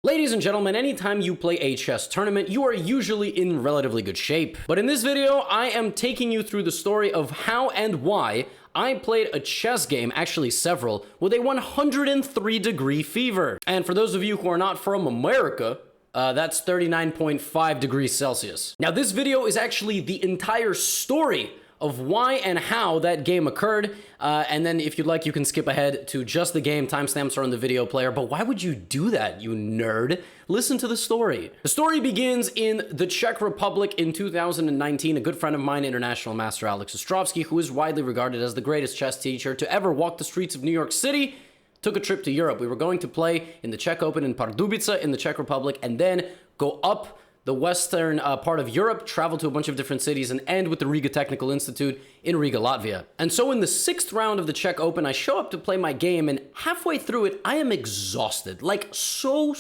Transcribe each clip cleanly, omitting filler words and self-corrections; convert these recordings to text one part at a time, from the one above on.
Ladies and gentlemen, anytime you play a chess tournament, you are usually in relatively good shape. But in this video, I am taking you through the story of how and why I played a chess game, actually several, with a 103-degree fever. And for those of you who are not from America, that's 39.5 degrees Celsius. Now, this video is actually the entire story of why and how that game occurred, and then if you'd like, you can skip ahead to just the game. Timestamps are on the video player, but why would you do that, you nerd? Listen to the story. The story begins in the Czech Republic in 2019. A good friend of mine, international master Alex Ostrovsky, who is widely regarded as the greatest chess teacher to ever walk the streets of New York City, took a trip to Europe. We were going to play in the Czech Open in Pardubice in the Czech Republic, and then go up the western part of Europe, travel to a bunch of different cities, and end with the Riga Technical Institute in Riga, Latvia. And so in the 6th round of the Czech Open, I show up to play my game, and halfway through it, I am exhausted. Like, so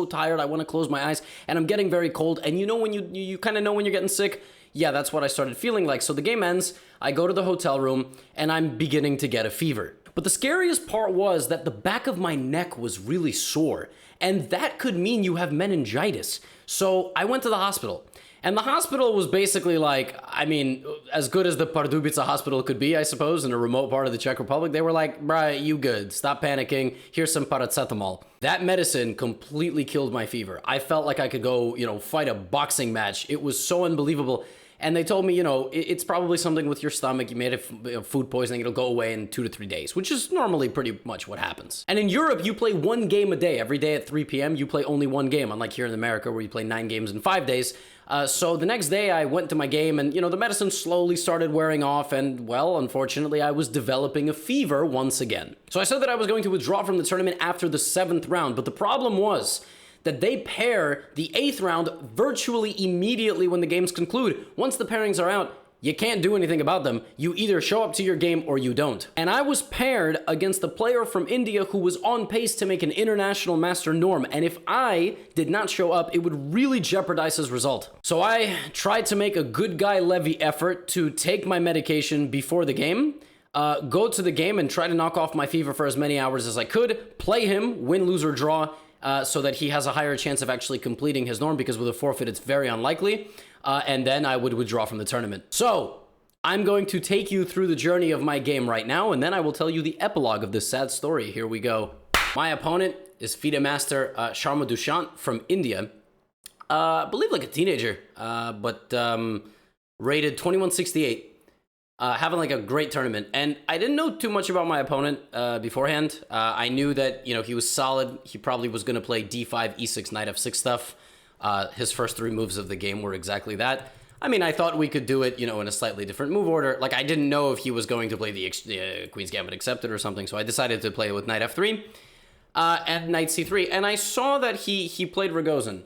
tired. I want to close my eyes, and I'm getting very cold. And you know when you kind of know when you're getting sick? Yeah, that's what I started feeling like. So the game ends, I go to the hotel room, and I'm beginning to get a fever. But the scariest part was that the back of my neck was really sore, and that could mean you have meningitis. So I went to the hospital, and the hospital was basically like, I mean, as good as the Pardubice hospital could be, I suppose, in a remote part of the Czech Republic. They were like, bruh, you good, stop panicking, here's some paracetamol. That medicine completely killed my fever. I felt like I could go, fight a boxing match. It was so unbelievable. And they told me, it's probably something with your stomach. You made it food poisoning. It'll go away in 2 to 3 days, which is normally pretty much what happens. And in Europe, you play 1 game a day. Every day at 3 p.m., you play only 1 game, unlike here in America where you play 9 games in 5 days. So the next day I went to my game and, the medicine slowly started wearing off. And, well, unfortunately, I was developing a fever once again. So I said that I was going to withdraw from the tournament after the 7th round. But the problem was that they pair the 8th round virtually immediately when the games conclude. Once the pairings are out, you can't do anything about them. You either show up to your game or you don't. And I was paired against a player from India who was on pace to make an international master norm. And if I did not show up, it would really jeopardize his result. So I tried to make a good guy Levy effort to take my medication before the game, go to the game and try to knock off my fever for as many hours as I could, play him, win, lose, or draw, so that he has a higher chance of actually completing his norm, because with a forfeit, it's very unlikely. And then I would withdraw from the tournament. So I'm going to take you through the journey of my game right now, and then I will tell you the epilogue of this sad story. Here we go. My opponent is FIDE master Sharma Dushyant from India. I believe like a teenager, but rated 2168. Having like a great tournament. And I didn't know too much about my opponent beforehand. I knew that, he was solid. He probably was going to play d5, e6, knight f6 stuff. His first 3 moves of the game were exactly that. I mean, I thought we could do it, in a slightly different move order. Like, I didn't know if he was going to play the Queen's Gambit accepted or something, so I decided to play with knight f3 and knight c3. And I saw that he played Rogozin.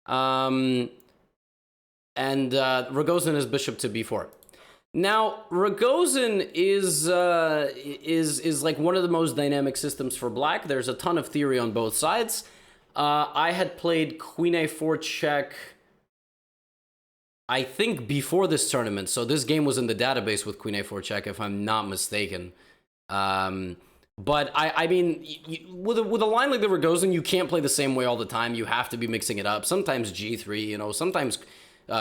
Rogozin is bishop to b4. Now, Rogozin is like one of the most dynamic systems for black. There's a ton of theory on both sides. I had played queen a4 check, I think, before this tournament. So this game was in the database with queen a4 check, if I'm not mistaken. But I mean, with a line like the Rogozin, you can't play the same way all the time. You have to be mixing it up. Sometimes g3, sometimes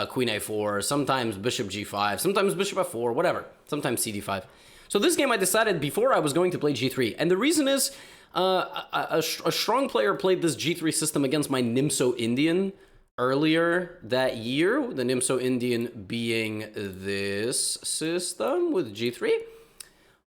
queen a4, sometimes bishop g5, sometimes bishop f4, whatever, sometimes cd5. So this game I decided before I was going to play g3, and the reason is a strong player played this g3 system against my Nimso Indian earlier that year, the Nimso Indian being this system with g3.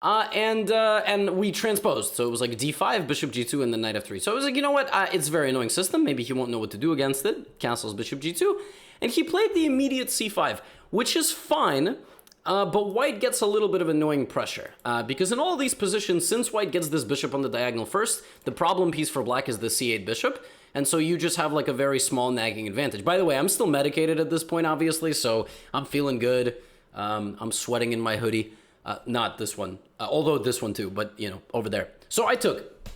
And we transposed, so it was like d5, bishop g2, and then knight f3. So I was like, you know what, it's a very annoying system, maybe he won't know what to do against it, castles bishop g2, and he played the immediate c5, which is fine, but white gets a little bit of annoying pressure, because in all these positions, since white gets this bishop on the diagonal first, the problem piece for black is the c8 bishop, and so you just have like a very small nagging advantage. By the way, I'm still medicated at this point, obviously, so I'm feeling good, I'm sweating in my hoodie. Not this one, although this one too, but, over there. So I took,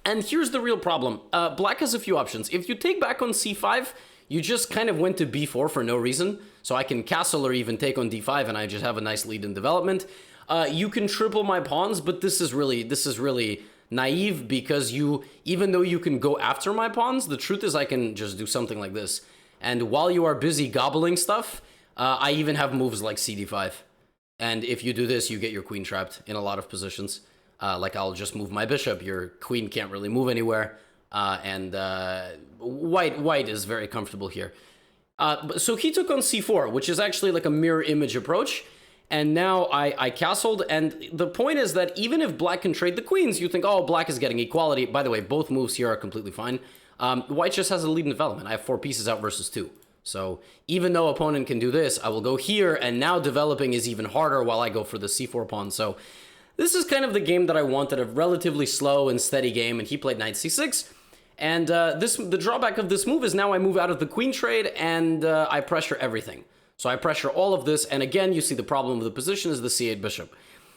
and here's the real problem. Black has a few options. If you take back on c5, you just kind of went to b4 for no reason. So I can castle or even take on d5, and I just have a nice lead in development. You can triple my pawns, but this is really naive because even though you can go after my pawns, the truth is I can just do something like this. And while you are busy gobbling stuff, I even have moves like cd5. And if you do this, you get your queen trapped in a lot of positions. Like I'll just move my bishop. Your queen can't really move anywhere. And white is very comfortable here. So he took on c4, which is actually like a mirror image approach. And now I castled, and the point is that even if black can trade the queens, you think, oh, black is getting equality. By the way, both moves here are completely fine. White just has a lead in development. I have 4 pieces out versus 2. So even though opponent can do this, I will go here, and now developing is even harder while I go for the c4 pawn. So this is kind of the game that I wanted, a relatively slow and steady game, and he played knight c6. And the drawback of this move is now I move out of the queen trade, and I pressure everything. So I pressure all of this, and again, you see the problem of the position is the c8 bishop.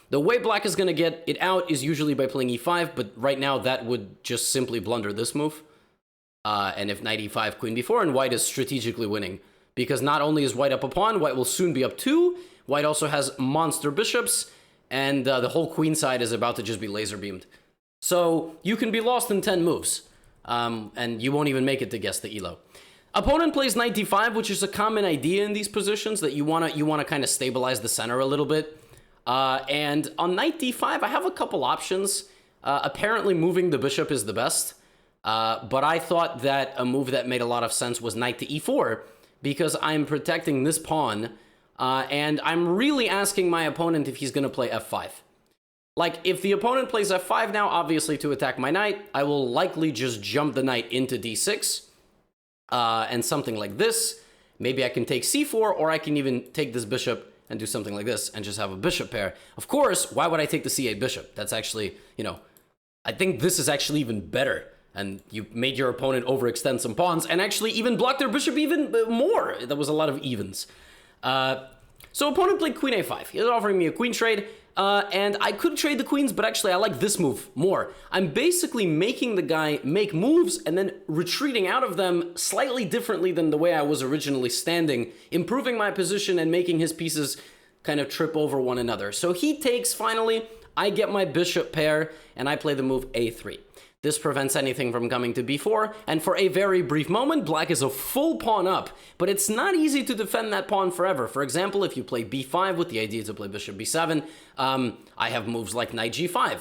The way black is going to get it out is usually by playing e5, but right now that would just simply blunder this move. And if knight e5, queen b4, and white is strategically winning. Because not only is white up a pawn, white will soon be up 2. White also has monster bishops, and the whole queen side is about to just be laser beamed. So you can be lost in 10 moves, and you won't even make it to guess the elo. Opponent plays knight d5, which is a common idea in these positions, that you wanna kind of stabilize the center a little bit. And on knight d5, I have a couple options. Apparently moving the bishop is the best, but I thought that a move that made a lot of sense was knight to e4, because I'm protecting this pawn, and I'm really asking my opponent if he's gonna play f5. Like, if the opponent plays f5 now, obviously to attack my knight, I will likely just jump the knight into d6, and something like this. Maybe I can take c4, or I can even take this bishop and do something like this and just have a bishop pair. Of course, why would I take the c8 bishop? That's actually, you know, I think this is actually even better. And you made your opponent overextend some pawns and actually even block their bishop even more. There was a lot of evens. So opponent played queen a5. He's offering me a queen trade. And I could trade the queens, but actually I like this move more. I'm basically making the guy make moves and then retreating out of them slightly differently than the way I was originally standing, improving my position and making his pieces kind of trip over one another. So he takes finally, I get my bishop pair, and I play the move a3. This prevents anything from coming to b4, and for a very brief moment, black is a full pawn up, but it's not easy to defend that pawn forever. For example, if you play b5 with the idea to play bishop b7, I have moves like knight g5.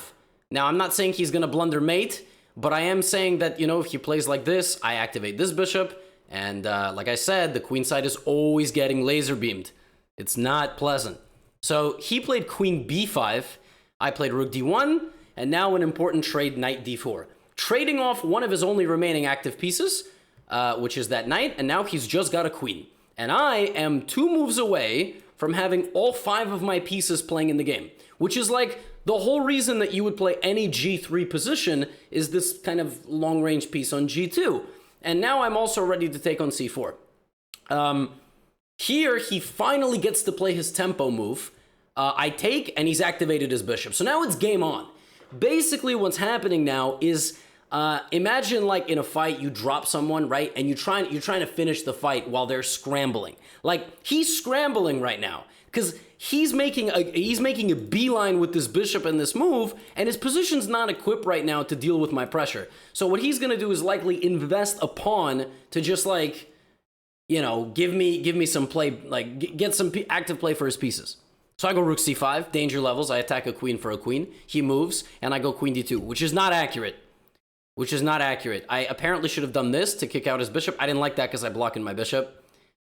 Now, I'm not saying he's going to blunder mate, but I am saying that, you know, if he plays like this, I activate this bishop, and like I said, the queen side is always getting laser beamed. It's not pleasant. So he played queen b5, I played rook d1, and now an important trade, knight d4. Trading off one of his only remaining active pieces, which is that knight, and now he's just got a queen. And I am 2 moves away from having all 5 of my pieces playing in the game, which is like the whole reason that you would play any g3 position is this kind of long-range piece on g2. And now I'm also ready to take on c4. Here, he finally gets to play his tempo move. I take, and he's activated his bishop. So now it's game on. Basically, what's happening now is, imagine like in a fight, you drop someone, right? And you're trying to finish the fight while they're scrambling. Like, he's scrambling right now because he's making a beeline with this bishop and this move, and his position's not equipped right now to deal with my pressure. So what he's gonna do is likely invest a pawn to just like, you know, give me some play, like get some active play for his pieces. So I go rook c5, danger levels, I attack a queen for a queen, he moves, and I go queen d2, which is not accurate. I apparently should have done this to kick out his bishop. I didn't like that because I blocked in my bishop.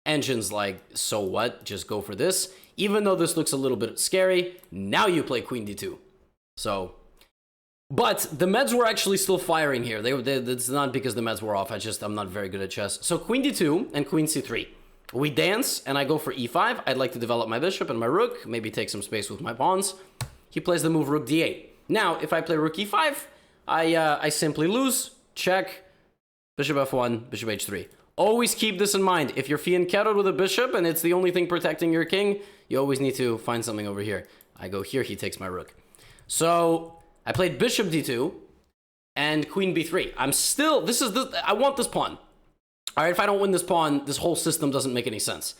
Engine's like, so what? Just go for this. Even though this looks a little bit scary, now you play queen d2. So, but the meds were actually still firing here. It's not because the meds were off, I'm not very good at chess. So queen d2 and queen c3. We dance, and I go for e5. I'd like to develop my bishop and my rook, maybe take some space with my pawns. He plays the move rook d8. Now, if I play rook e5, I simply lose, check, bishop f1, bishop h3. Always keep this in mind. If you're fianchettoed with a bishop and it's the only thing protecting your king, you always need to find something over here. I go here, he takes my rook. So, I played bishop d2 and queen b3. I want this pawn. All right, if I don't win this pawn, this whole system doesn't make any sense.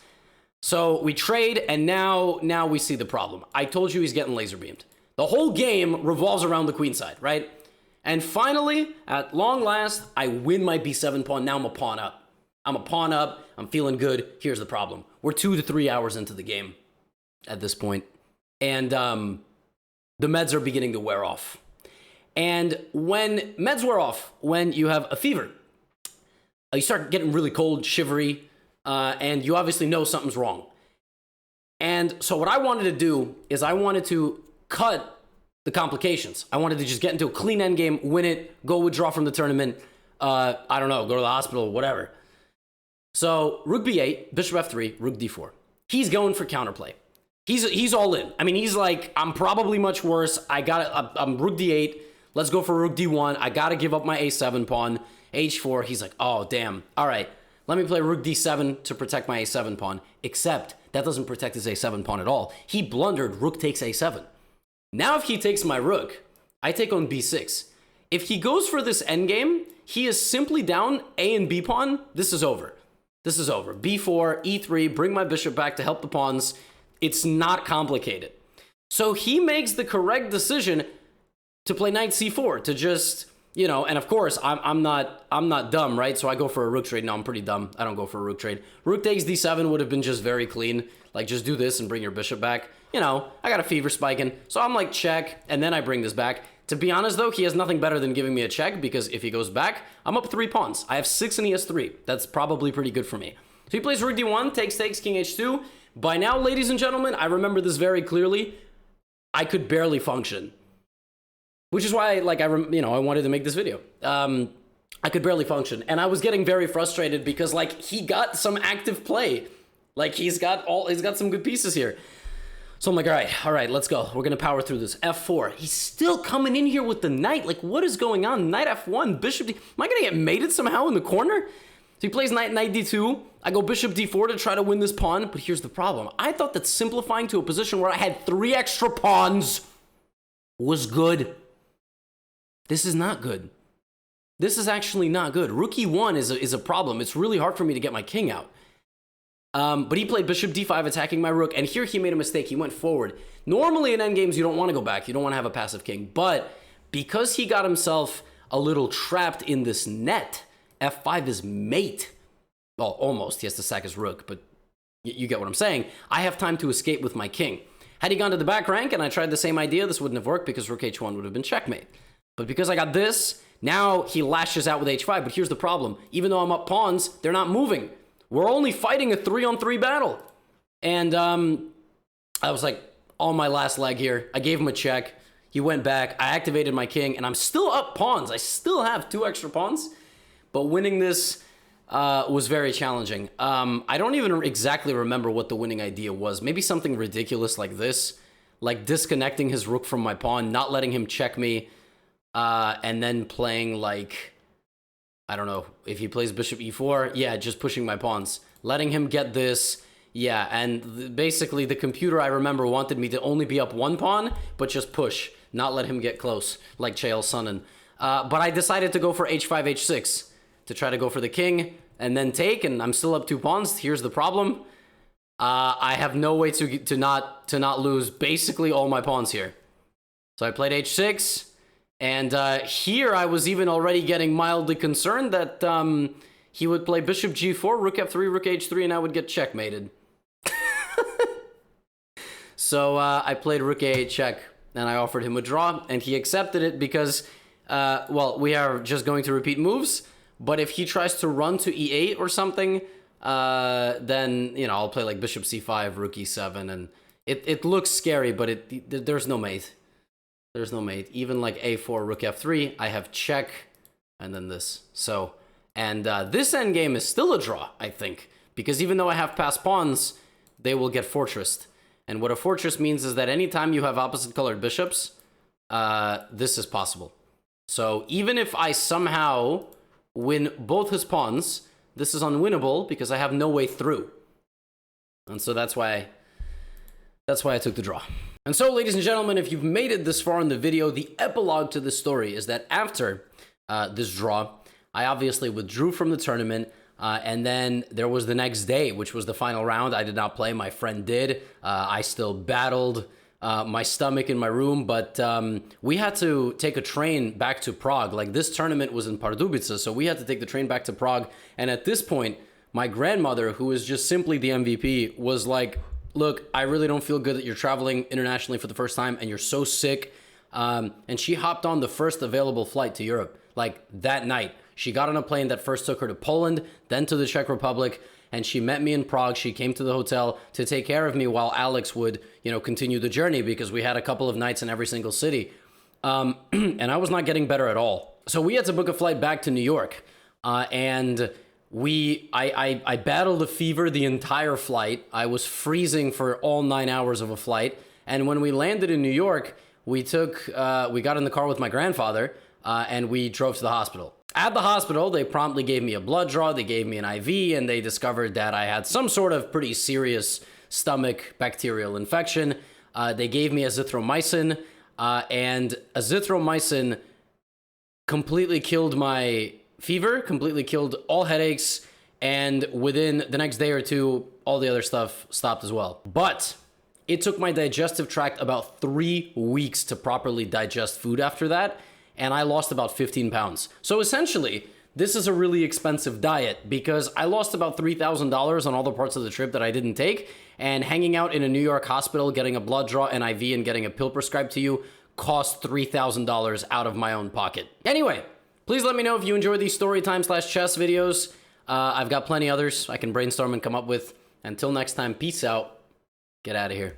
So we trade, and now we see the problem. I told you he's getting laser beamed. The whole game revolves around the queen side, right? And finally, at long last, I win my b7 pawn. Now I'm a pawn up. I'm feeling good. Here's the problem. We're 2 to 3 hours into the game at this point. And the meds are beginning to wear off. And when meds wear off, when you have a fever, you start getting really cold, shivery, and you obviously know something's wrong. And so what I wanted to do is I wanted to cut the complications. I wanted to just get into a clean endgame, win it, go withdraw from the tournament, I don't know, go to the hospital, whatever. So rook b8, bishop f3, rook d4. He's going for counterplay. He's all in. I mean, he's like, I'm probably much worse. I'm rook d8. Let's go for rook d1. I got to give up my a7 pawn. h4. He's like, oh, damn. All right, let me play rook d7 to protect my a7 pawn. Except that doesn't protect his a7 pawn at all. He blundered rook takes a7. Now if he takes my rook, I take on b6. If he goes for this endgame, he is simply down a and b pawn. This is over. This is over. b4, e3, bring my bishop back to help the pawns. It's not complicated. So he makes the correct decision to play knight c4, to just, you know, and of course, I'm not dumb, right? So I go for a rook trade. No, I'm pretty dumb. I don't go for a rook trade. Rook takes d7 would have been just very clean. Like, just do this and bring your bishop back. You know, I got a fever spiking. So I'm like, check, and then I bring this back. To be honest, though, he has nothing better than giving me a check, because if he goes back, I'm up 3 pawns. I have 6 and he has 3. That's probably pretty good for me. So he plays rook d1, takes, king h2. By now, ladies and gentlemen, I remember this very clearly. I could barely function. Which is why, like, I wanted to make this video. I could barely function. And I was getting very frustrated because, like, he got some active play. Like, he's got some good pieces here. So I'm like, all right, let's go. We're going to power through this. f4. He's still coming in here with the knight. Like, what is going on? Knight f1, bishop d... Am I going to get mated somehow in the corner? So he plays knight d2. I go bishop d4 to try to win this pawn. But here's the problem. I thought that simplifying to a position where I had 3 extra pawns was good. This is not good. This is actually not good. Rook e1 is a problem. It's really hard for me to get my king out. But he played bishop d5, attacking my rook, and here he made a mistake. He went forward. Normally in endgames, you don't want to go back. You don't want to have a passive king. But because he got himself a little trapped in this net, f5 is mate. Well, almost. He has to sack his rook, but you get what I'm saying. I have time to escape with my king. Had he gone to the back rank and I tried the same idea, this wouldn't have worked because rook h1 would have been checkmate. But because I got this, now he lashes out with h5. But here's the problem. Even though I'm up pawns, they're not moving. We're only fighting a 3-on-3 battle. And I was like, on my last leg here, I gave him a check. He went back. I activated my king, and I'm still up pawns. I still have 2 extra pawns. But winning this was very challenging. I don't even exactly remember what the winning idea was. Maybe something ridiculous like this. Like disconnecting his rook from my pawn, not letting him check me, and then playing like... I don't know, if he plays bishop e4, yeah, just pushing my pawns. Letting him get this, yeah, and basically the computer, I remember, wanted me to only be up 1 pawn, but just push, not let him get close, like Chael Sonnen. But I decided to go for h5, h6, to try to go for the king, and then take, and I'm still up 2 pawns. Here's the problem. I have no way to not lose basically all my pawns here. So I played h6. And here I was even already getting mildly concerned that he would play bishop g4, rook f3, rook h3, and I would get checkmated. So I played rook a8 check, and I offered him a draw, and he accepted it because, well, we are just going to repeat moves, but if he tries to run to e8 or something, then, you know, I'll play like bishop c5, rook e7, and it looks scary, but there's no mate. There's no mate. Even like a4, rook f3, I have check, and then this. So, and this endgame is still a draw, I think, because even though I have passed pawns, they will get fortressed. And what a fortress means is that anytime you have opposite colored bishops, this is possible. So even if I somehow win both his pawns, this is unwinnable because I have no way through. And so that's why I took the draw. And so, ladies and gentlemen, if you've made it this far in the video, the epilogue to this story is that after this draw, I obviously withdrew from the tournament, and then there was the next day, which was the final round. I did not play. My friend did. I still battled. my stomach in my room, but we had to take a train back to Prague. Like, this tournament was in Pardubice, so we had to take the train back to Prague. And at this point, my grandmother, who is just simply the MVP, was like, look, I really don't feel good that you're traveling internationally for the first time and you're so sick. And she hopped on the first available flight to Europe, like that night. She got on a plane that first took her to Poland, then to the Czech Republic, and she met me in Prague. She came to the hotel to take care of me while Alex would, continue the journey, because we had a couple of nights in every single city. And I was not getting better at all. So we had to book a flight back to New York. And I battled a fever the entire flight. I was freezing for all 9 hours of a flight. And when we landed in New York, we got in the car with my grandfather, and we drove to the hospital. At the hospital, they promptly gave me a blood draw, they gave me an IV, and they discovered that I had some sort of pretty serious stomach bacterial infection. They gave me azithromycin, and azithromycin completely killed my fever, completely killed all headaches, and within the next day or two, all the other stuff stopped as well. But it took my digestive tract about 3 weeks to properly digest food after that, and I lost about 15 pounds. So essentially, this is a really expensive diet, because I lost about $3,000 on all the parts of the trip that I didn't take, and hanging out in a New York hospital, getting a blood draw, an IV, and getting a pill prescribed to you cost $3,000 out of my own pocket. Anyway, please let me know if you enjoy these storytime/chess videos. I've got plenty others I can brainstorm and come up with. Until next time, peace out. Get out of here.